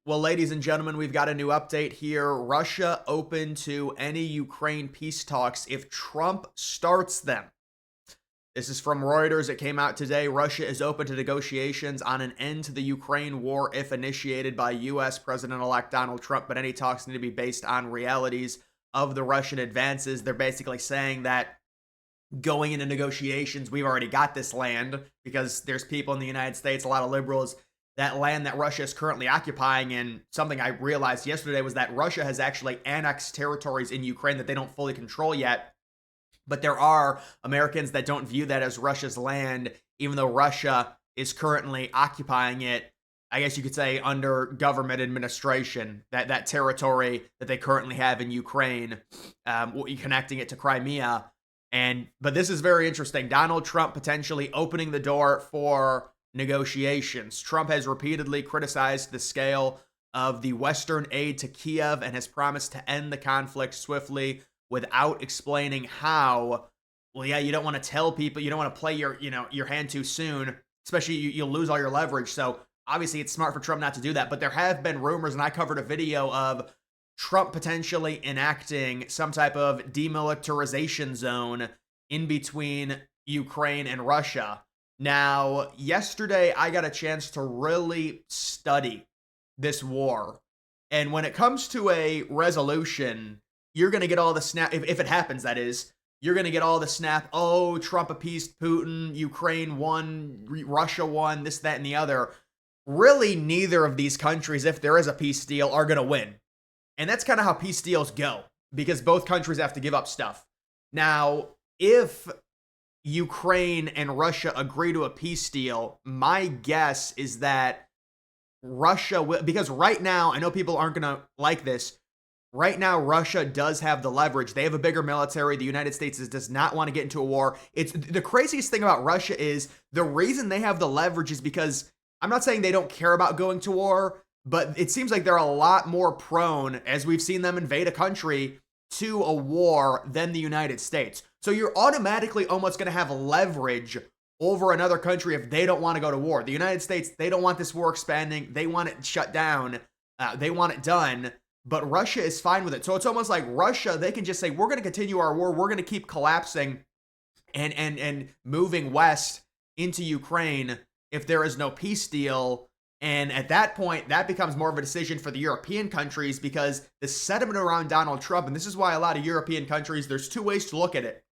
Well, ladies and gentlemen, we've got a new update here. Russia open to any Ukraine peace talks if Trump starts them. This is from Reuters. It came out today. Russia is open to negotiations on an end to the Ukraine war if initiated by U.S. President-elect Donald Trump, but any talks need to be based on realities of the Russian advances. They're basically saying that going into negotiations, we've already got this land because there's people in the United States, a lot of liberals, that land that Russia is currently occupying. And something I realized yesterday was that Russia has actually annexed territories in Ukraine that they don't fully control yet. But there are Americans that don't view that as Russia's land, even though Russia is currently occupying it, I guess you could say, under government administration, that territory that they currently have in Ukraine, connecting it to Crimea. But this is very interesting. Donald Trump potentially opening the door for negotiations. Trump has repeatedly criticized the scale of the Western aid to Kiev and has promised to end the conflict swiftly without explaining how. Well, yeah, you don't want to tell people, you don't want to play your hand too soon, especially you'll lose all your leverage. So obviously it's smart for Trump not to do that. But there have been rumors, and I covered a video of Trump potentially enacting some type of demilitarization zone in between Ukraine and Russia. Now, yesterday I got a chance to really study this war. And when it comes to a resolution, you're going to get all the snap, if it happens, that is, you're going to get all the snap, oh, Trump appeased Putin, Ukraine won, Russia won, this, that, and the other. Really, neither of these countries, if there is a peace deal, are going to win. And that's kind of how peace deals go, because both countries have to give up stuff. Now, if Ukraine and Russia agree to a peace deal, my guess is that Russia will, because right now, I know people aren't going to like this, right now Russia does have the leverage. They have a bigger military. The United States does not want to get into a war. It's the craziest thing about Russia is the reason they have the leverage is because, I'm not saying they don't care about going to war, but it seems like they're a lot more prone, as we've seen them invade a country, to a war than the United States. So you're automatically almost going to have leverage over another country if they don't want to go to war. The United States, they don't want this war expanding. They want it shut down. They want it done. But Russia is fine with it. So it's almost like Russia, they can just say, we're going to continue our war. We're going to keep collapsing and moving west into Ukraine if there is no peace deal. And at that point, that becomes more of a decision for the European countries, because the sentiment around Donald Trump, and this is why a lot of European countries, there's two ways to look at it.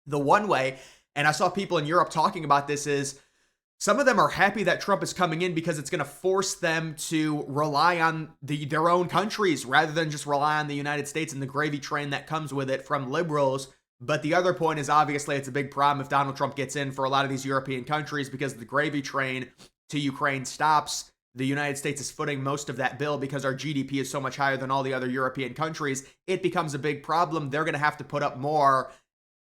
The one way, and I saw people in Europe talking about this, is some of them are happy that Trump is coming in because it's going to force them to rely on their own countries rather than just rely on the United States and the gravy train that comes with it from liberals. But the other point is, obviously, it's a big problem if Donald Trump gets in for a lot of these European countries, because the gravy train to Ukraine stops. The United States is footing most of that bill because our GDP is so much higher than all the other European countries. It becomes a big problem. They're going to have to put up more.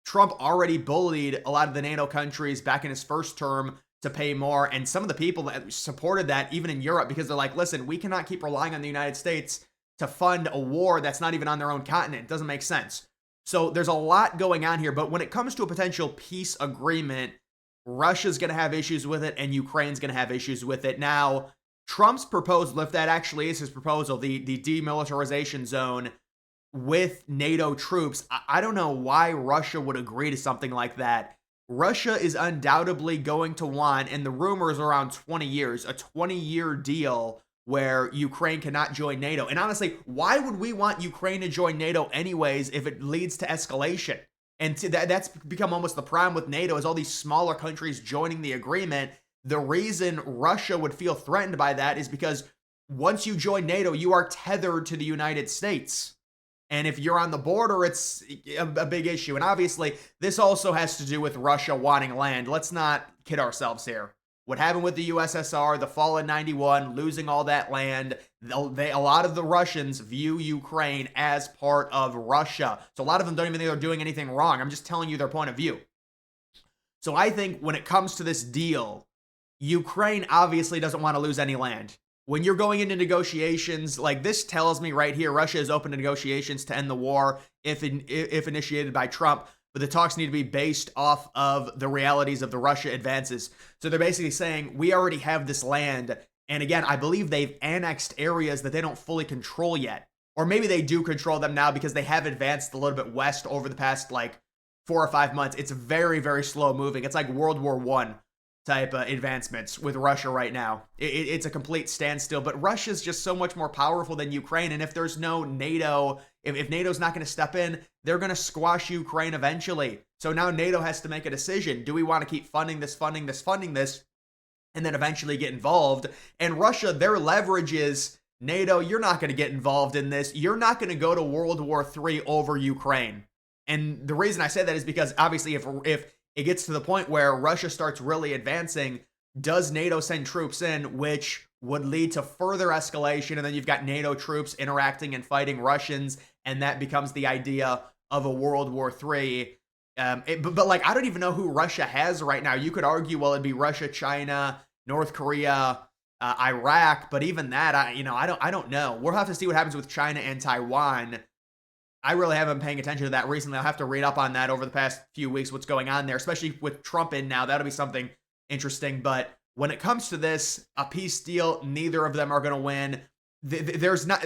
Trump already bullied a lot of the NATO countries back in his first term to pay more. And some of the people that supported that, even in Europe, because they're like, listen, we cannot keep relying on the United States to fund a war that's not even on their own continent. It doesn't make sense. So there's a lot going on here. But when it comes to a potential peace agreement, Russia's going to have issues with it and Ukraine's going to have issues with it. Now, Trump's proposal, if that actually is his proposal, the demilitarization zone with NATO troops, I don't know why Russia would agree to something like that. Russia is undoubtedly going to want, and the rumors around 20 years, a 20-year deal where Ukraine cannot join NATO. And honestly, why would we want Ukraine to join NATO anyways if it leads to escalation? And that's become almost the problem with NATO, is all these smaller countries joining the agreement. The reason Russia would feel threatened by that is because once you join NATO, you are tethered to the United States. And if you're on the border, it's a big issue. And obviously, this also has to do with Russia wanting land. Let's not kid ourselves here. What happened with the USSR, the fall in 91, losing all that land, a lot of the Russians view Ukraine as part of Russia. So a lot of them don't even think they're doing anything wrong. I'm just telling you their point of view. So I think when it comes to this deal, Ukraine obviously doesn't want to lose any land. When you're going into negotiations, like this tells me right here, Russia is open to negotiations to end the war if initiated by Trump. But the talks need to be based off of the realities of the Russia advances. So they're basically saying, we already have this land And again, I believe they've annexed areas that they don't fully control yet. Or maybe they do control them now because they have advanced a little bit west over the past like 4 or 5 months. It's very, very slow moving. It's like World War I type advancements with Russia right now. It's a complete standstill, but Russia's just so much more powerful than Ukraine. And if there's no NATO, if NATO's not going to step in, they're going to squash Ukraine eventually. So now NATO has to make a decision. Do we want to keep funding this, and then eventually get involved? And Russia, their leverage is, NATO, you're not going to get involved in this. You're not going to go to World War III over Ukraine. And the reason I say that is because obviously if it gets to the point where Russia starts really advancing, does NATO send troops in, which would lead to further escalation, and then you've got NATO troops interacting and fighting Russians, and that becomes the idea of a World War III. But like, I don't even know who Russia has right now. You could argue, well, it'd be Russia, China, North Korea, Iraq, but even that, I don't know. We'll have to see what happens with China and Taiwan. I really haven't been paying attention to that recently. I'll have to read up on that over the past few weeks, what's going on there, especially with Trump in now. That'll be something interesting. But when it comes to this, a peace deal, neither of them are going to win. There's not,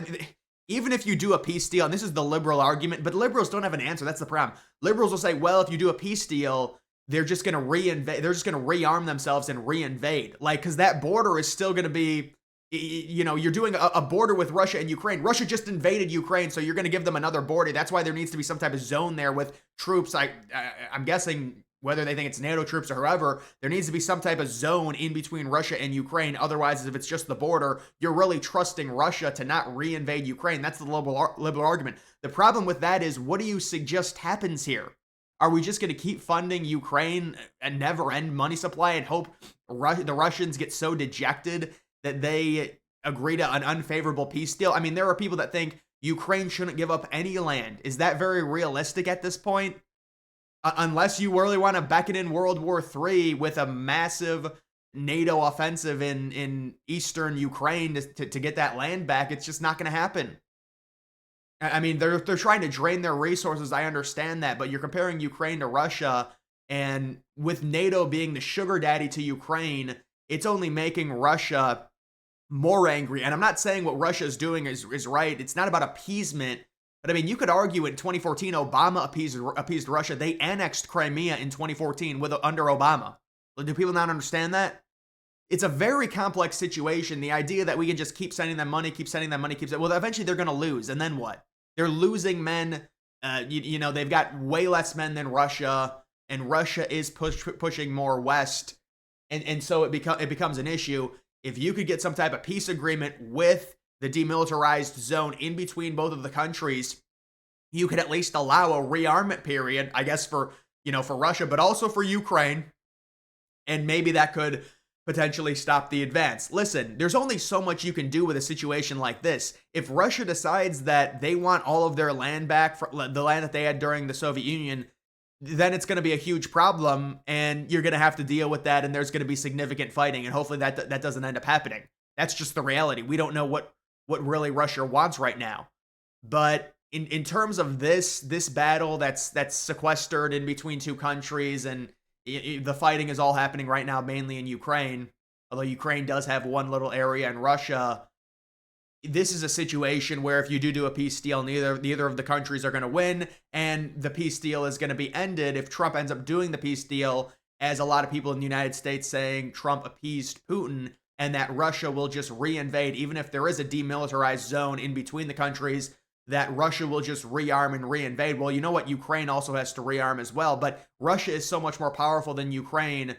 even if you do a peace deal, and this is the liberal argument, but liberals don't have an answer. That's the problem. Liberals will say, well, if you do a peace deal, they're just going to reinvade. They're just going to rearm themselves and reinvade. Like, because that border is still going to be, you're doing a border with Russia and Ukraine. Russia just invaded Ukraine, so you're going to give them another border. That's why there needs to be some type of zone there with troops. I'm guessing, whether they think it's NATO troops or whoever, there needs to be some type of zone in between Russia and Ukraine. Otherwise, if it's just the border, you're really trusting Russia to not reinvade Ukraine. That's the liberal argument. The problem with that is, what do you suggest happens here? Are we just going to keep funding Ukraine and never end money supply and hope the Russians get so dejected that they agree to an unfavorable peace deal? I mean, there are people that think Ukraine shouldn't give up any land. Is that very realistic at this point? Unless you really want to beckon in World War III with a massive NATO offensive in eastern Ukraine to get that land back, it's just not going to happen. I mean, they're trying to drain their resources. I understand that, but you're comparing Ukraine to Russia, and with NATO being the sugar daddy to Ukraine, it's only making Russia more angry. And I'm not saying what Russia is doing is right. It's not about appeasement. But I mean, you could argue in 2014, Obama appeased Russia. They annexed Crimea in 2014 under Obama. Do people not understand that? It's a very complex situation. The idea that we can just keep sending them money, well, eventually they're going to lose. And then what? They're losing men. They've got way less men than Russia, and Russia is pushing more west. And so it becomes an issue. If you could get some type of peace agreement with the demilitarized zone in between both of the countries, you could at least allow a rearmament period, I guess, for Russia, but also for Ukraine. And maybe that could potentially stop the advance. Listen, there's only so much you can do with a situation like this. If Russia decides that they want all of their land back, the land that they had during the Soviet Union, then it's going to be a huge problem, and you're going to have to deal with that, and there's going to be significant fighting, and hopefully that doesn't end up happening. That's just the reality. We don't know what really Russia wants right now. But in terms of this battle that's sequestered in between two countries, and the fighting is all happening right now mainly in Ukraine, although Ukraine does have one little area in Russia. This is a situation where if you do a peace deal, neither of the countries are going to win, and the peace deal is going to be ended if Trump ends up doing the peace deal, as a lot of people in the United States saying Trump appeased Putin, and that Russia will just reinvade, even if there is a demilitarized zone in between the countries, that Russia will just rearm and reinvade. Well, you know what? Ukraine also has to rearm as well, but Russia is so much more powerful than Ukraine.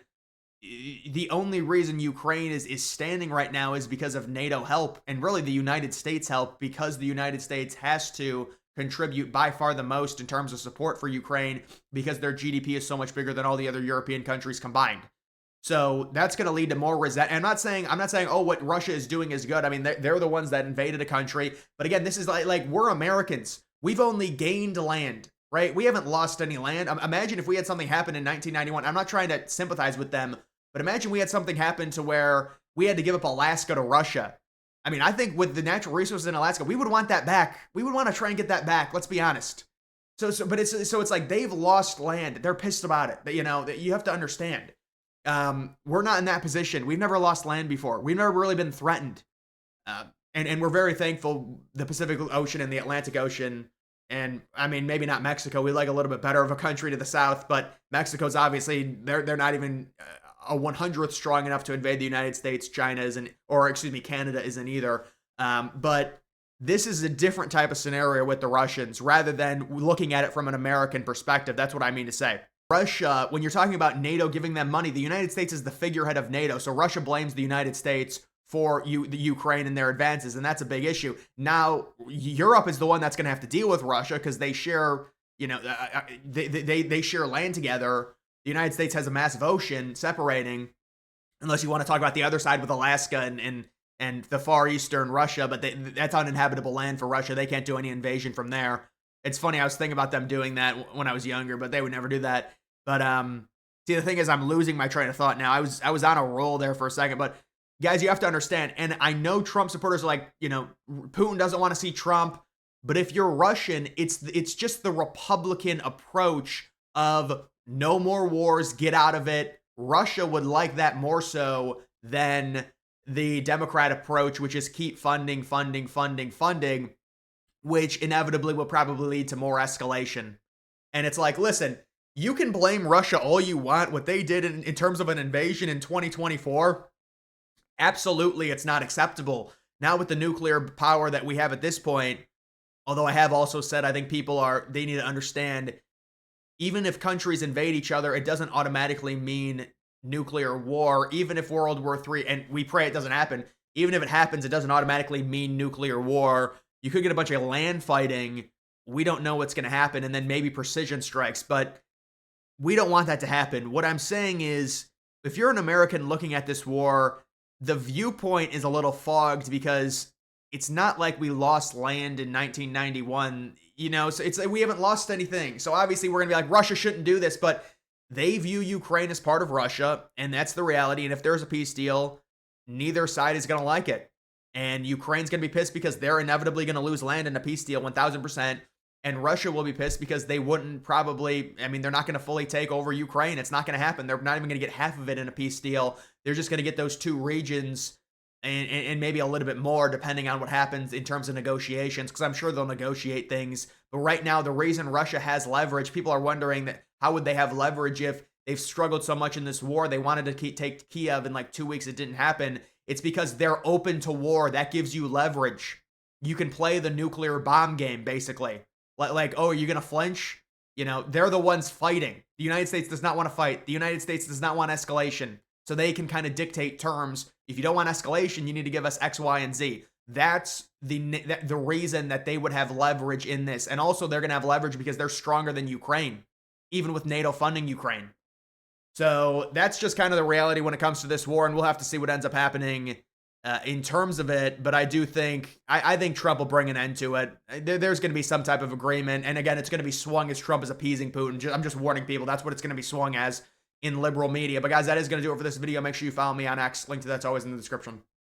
The only reason Ukraine is standing right now is because of NATO help, and really the United States help, because the United States has to contribute by far the most in terms of support for Ukraine, because their GDP is so much bigger than all the other European countries combined. So that's going to lead to more resentment. I'm not saying, oh, what Russia is doing is good. I mean, they're the ones that invaded a country. But again, this is like we're Americans. We've only gained land, right? We haven't lost any land. Imagine if we had something happen in 1991. I'm not trying to sympathize with them, but imagine we had something happen to where we had to give up Alaska to Russia. I mean, I think with the natural resources in Alaska, we would want that back. We would want to try and get that back. Let's be honest. So it's like they've lost land. They're pissed about it. That you have to understand. We're not in that position. We've never lost land before. We've never really been threatened. And we're very thankful the Pacific Ocean and the Atlantic Ocean. And I mean, maybe not Mexico. We like a little bit better of a country to the south, but Mexico's obviously they're not even a 100th strong enough to invade the United States. China isn't, or excuse me, Canada isn't either. But this is a different type of scenario with the Russians rather than looking at it from an American perspective. That's what I mean to say. Russia, when you're talking about NATO giving them money, the United States is the figurehead of NATO. So Russia blames the United States for the Ukraine and their advances, and that's a big issue. Now, Europe is the one that's going to have to deal with Russia because they share, they share land together. The United States has a massive ocean separating, unless you want to talk about the other side with Alaska and the far eastern Russia, but that's uninhabitable land for Russia. They can't do any invasion from there. It's funny, I was thinking about them doing that when I was younger, but they would never do that. But see, the thing is, I'm losing my train of thought now. I was on a roll there for a second, but guys, you have to understand, and I know Trump supporters are like, Putin doesn't want to see Trump, but if you're Russian, it's just the Republican approach of no more wars, get out of it. Russia would like that more so than the Democrat approach, which is keep funding, which inevitably will probably lead to more escalation. And it's like, listen, you can blame Russia all you want. What they did in terms of an invasion in 2024, absolutely, it's not acceptable. Now with the nuclear power that we have at this point, although I have also said I think they need to understand, even if countries invade each other, it doesn't automatically mean nuclear war. Even if World War III, and we pray it doesn't happen, even if it happens, it doesn't automatically mean nuclear war. You could get a bunch of land fighting. We don't know what's going to happen, and then maybe precision strikes, but we don't want that to happen. What I'm saying is, if you're an American looking at this war, the viewpoint is a little fogged because it's not like we lost land in 1991, so it's like we haven't lost anything. So obviously we're going to be like, Russia shouldn't do this, but they view Ukraine as part of Russia, and that's the reality. And if there's a peace deal, neither side is going to like it. And Ukraine's going to be pissed because they're inevitably going to lose land in a peace deal 1,000%. And Russia will be pissed because they wouldn't probably, they're not going to fully take over Ukraine. It's not going to happen. They're not even going to get half of it in a peace deal. They're just going to get those two regions and maybe a little bit more depending on what happens in terms of negotiations, because I'm sure they'll negotiate things. But right now, the reason Russia has leverage, people are wondering that how would they have leverage if they've struggled so much in this war? They wanted to take Kiev in like 2 weeks. It didn't happen. It's because they're open to war. That gives you leverage. You can play the nuclear bomb game, basically. Like, oh, are you going to flinch? They're the ones fighting. The United States does not want to fight. The United States does not want escalation. So they can kind of dictate terms. If you don't want escalation, you need to give us X, Y, and Z. That's the reason that they would have leverage in this. And also they're going to have leverage because they're stronger than Ukraine, even with NATO funding Ukraine. So that's just kind of the reality when it comes to this war, and we'll have to see what ends up happening in terms of it. But I do think, I think Trump will bring an end to it. There's going to be some type of agreement. And again, it's going to be swung as Trump is appeasing Putin. I'm just warning people, that's what it's going to be swung as in liberal media. But guys, that is going to do it for this video. Make sure you follow me on X. Link to that's always in the description.